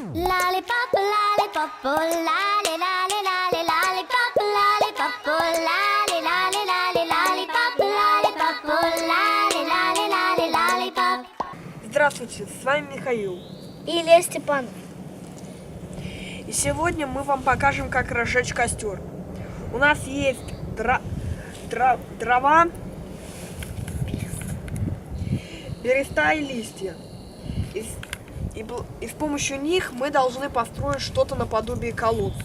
Lollipop, lollipop, oh, lolly, lolly, lolly, lollipop, lollipop, oh, lolly, lolly, lolly, lollipop, lollipop, oh, lolly, lolly, lolly, lollipop. Здравствуйте, с вами Михаил. И Илья Степанов. И сегодня мы вам покажем, как разжечь костер. У нас есть дрова, береста и листья. И с помощью них мы должны построить что-то наподобие колодца.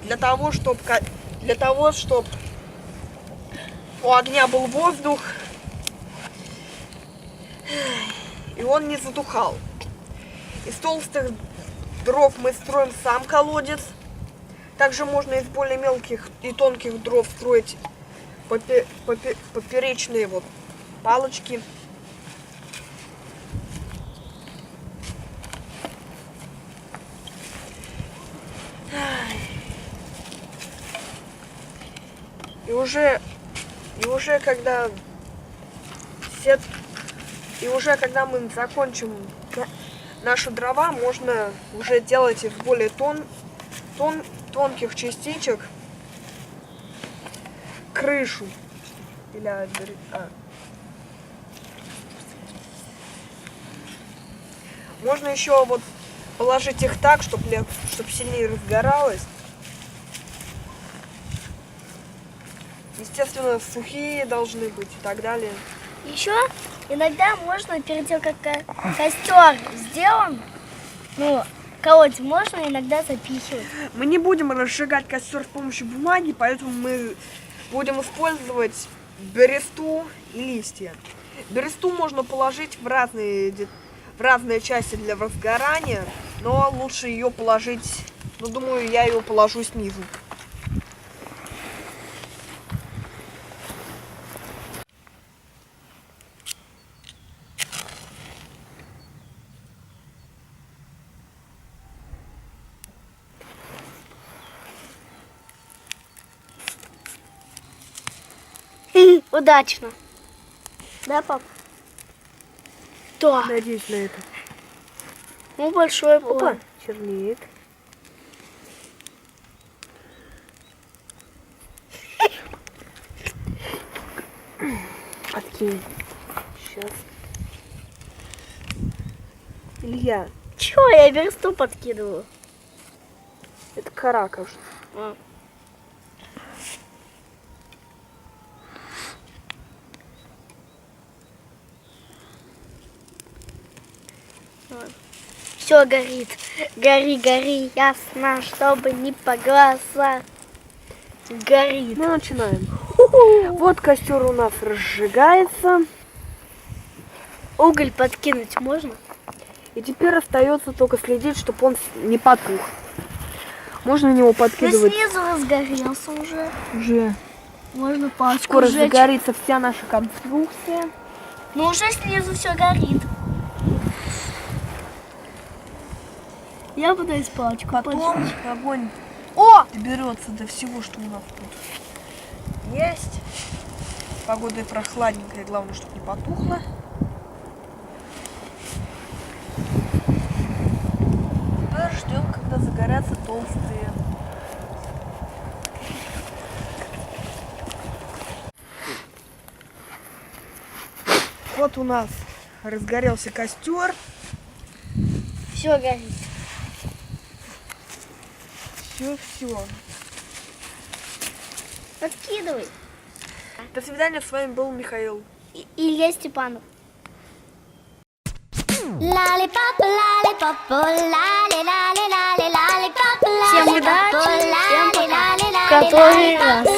Для того, чтобы у огня был воздух, и он не затухал. Из толстых дров мы строим сам колодец. Также можно из более мелких и тонких дров строить поперечные палочки. И уже когда мы закончим наши дрова, можно уже делать из более тонких частичек крышу. Можно еще положить их так, чтобы сильнее разгоралось. Естественно, сухие должны быть и так далее. Еще иногда можно, перед тем, как костер сделан, колодец можно иногда запихивать. Мы не будем разжигать костер с помощью бумаги, поэтому мы будем использовать бересту и листья. Бересту можно положить в разные части для возгорания, но лучше ее положить, думаю, я ее положу снизу. Удачно. Да, пап? Да. Надеюсь на это. Большой был. Опа, чернеет. Откинь. Сейчас. Илья. Чего я версту подкидываю? Это кора, кажется. Все горит. Гори, гори, ясно, чтобы не по глаза. Горит. Мы начинаем. Вот костер у нас разжигается. Уголь подкинуть можно? И теперь остается только следить, чтобы он не потух. Можно на него Но подкидывать. снизу разгорелся уже. Уже. Можно палочку Скоро сжечь. загорится вся наша конструкция. Но уже снизу все горит. Я пытаюсь палочку. Потом огонь доберется до всего, что у нас тут есть. Погода прохладненькая, главное, чтобы не потухло. Теперь ждем, когда загорятся толстые. Вот у нас разгорелся костер. Все горит. Все. Подкидывай. До свидания, с вами был Михаил. Илья Степанов. Lollipop, lollipop, oh, lolly, lolly, lolly, lollipop, Всем lollipop, удачи, oh, всем lolly, пока. lolly, lolly, Который раз.